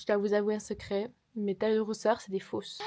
Je dois vous avouer un secret, mes taches de rousseur, c'est des fausses.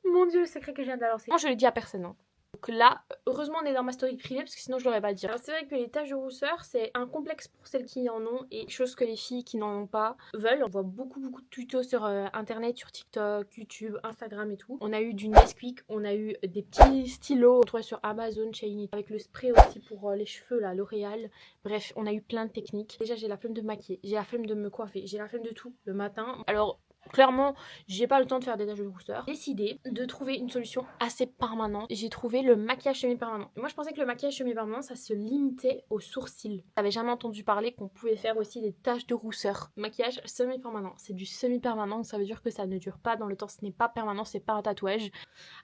Mon dieu, le secret que je viens de balancer. Moi, je le dis à personne. Hein. Donc là, heureusement, on est dans ma story privée parce que sinon, je l'aurais pas dit. Alors, c'est vrai que les taches de rousseur, c'est un complexe pour celles qui en ont et chose que les filles qui n'en ont pas veulent. On voit beaucoup de tutos sur internet, sur TikTok, YouTube, Instagram et tout. On a eu du Nesquik, on a eu des petits stylos, on trouvait sur Amazon, Shiny, avec le spray aussi pour les cheveux, là, L'Oréal. Bref, on a eu plein de techniques. Déjà, j'ai la flemme de me maquiller, j'ai la flemme de me coiffer, j'ai la flemme de tout le matin. Alors, clairement, j'ai pas le temps de faire des taches de rousseur. J'ai décidé de trouver une solution assez permanente. J'ai trouvé le maquillage semi-permanent. Moi, je pensais que le maquillage semi-permanent, ça se limitait aux sourcils. J'avais jamais entendu parler qu'on pouvait faire aussi des taches de rousseur. Maquillage semi-permanent. C'est du semi-permanent, ça veut dire que ça ne dure pas dans le temps. Ce n'est pas permanent, c'est pas un tatouage.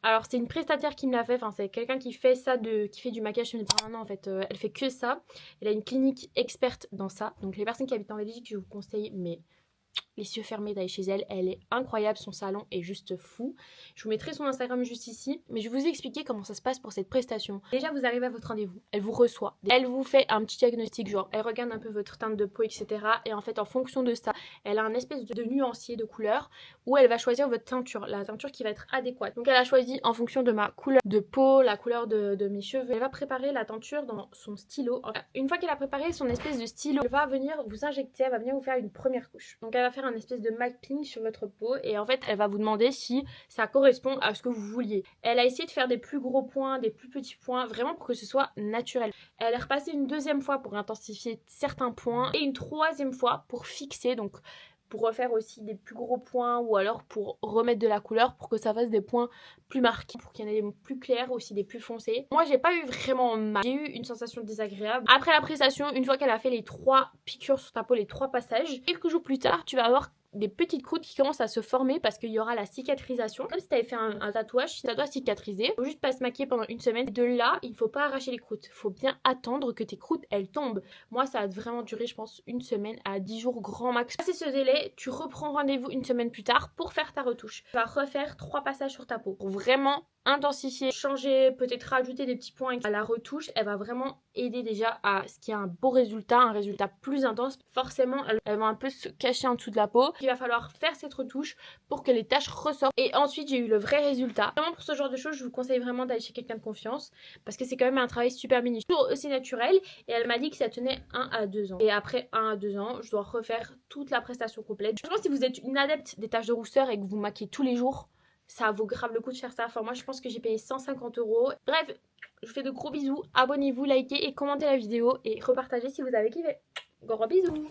Alors, c'est une prestataire qui me l'a fait. Enfin, c'est quelqu'un qui fait ça, qui fait du maquillage semi-permanent en fait. Elle fait que ça. Elle a une clinique experte dans ça. Donc, les personnes qui habitent en Belgique, je vous conseille, mais les yeux fermés d'aller chez elle. Elle est incroyable, son salon est juste fou. Je vous mettrai son Instagram juste ici, mais je vais vous expliquer comment ça se passe pour cette prestation. Déjà, vous arrivez à votre rendez-vous, elle vous reçoit, elle vous fait un petit diagnostic, genre elle regarde un peu votre teinte de peau, etc. Et en fait, en fonction de ça, elle a un espèce de nuancier de couleur où elle va choisir votre teinture, la teinture qui va être adéquate. Donc elle a choisi en fonction de ma couleur de peau, la couleur de mes cheveux. Elle va préparer la teinture dans son stylo. Enfin, une fois qu'elle a préparé son espèce de stylo, elle va venir vous injecter, elle va venir vous faire une première couche. Donc elle va faire un espèce de mapping sur votre peau et en fait elle va vous demander si ça correspond à ce que vous vouliez. Elle a essayé de faire des plus gros points, des plus petits points, vraiment pour que ce soit naturel. Elle est repassée une deuxième fois pour intensifier certains points et une troisième fois pour fixer, donc pour refaire aussi des plus gros points ou alors pour remettre de la couleur pour que ça fasse des points plus marqués, pour qu'il y en ait des plus clairs aussi, des plus foncés. Moi j'ai pas eu vraiment mal, j'ai eu une sensation désagréable. Après la prestation, une fois qu'elle a fait les 3 piqûres sur ta peau, les 3 passages, quelques jours plus tard tu vas avoir des petites croûtes qui commencent à se former parce qu'il y aura la cicatrisation. Comme si tu avais fait un tatouage, ça doit cicatriser. Il faut juste pas se maquiller pendant une semaine. De là, il ne faut pas arracher les croûtes. Il faut bien attendre que tes croûtes, elles tombent. Moi, ça a vraiment duré, je pense, une semaine à 10 jours grand max. C'est ce délai, tu reprends rendez-vous une semaine plus tard pour faire ta retouche. Tu vas refaire 3 passages sur ta peau pour vraiment intensifier, changer, peut-être rajouter des petits points à la retouche. Elle va vraiment aider déjà à ce qu'il y ait un beau résultat, un résultat plus intense. Forcément, elle va un peu se cacher en dessous de la peau. Il va falloir faire cette retouche pour que les taches ressortent. Et ensuite, j'ai eu le vrai résultat. Vraiment, pour ce genre de choses, je vous conseille vraiment d'aller chez quelqu'un de confiance parce que c'est quand même un travail super minutieux. C'est naturel et elle m'a dit que ça tenait 1 à 2 ans. Et après 1 à 2 ans, je dois refaire toute la prestation complète. Je pense que si vous êtes une adepte des taches de rousseur et que vous maquillez tous les jours, ça vaut grave le coup de faire ça. Enfin, moi, je pense que j'ai payé 150 €. Bref, je vous fais de gros bisous. Abonnez-vous, likez et commentez la vidéo et repartagez si vous avez kiffé. Gros bisous.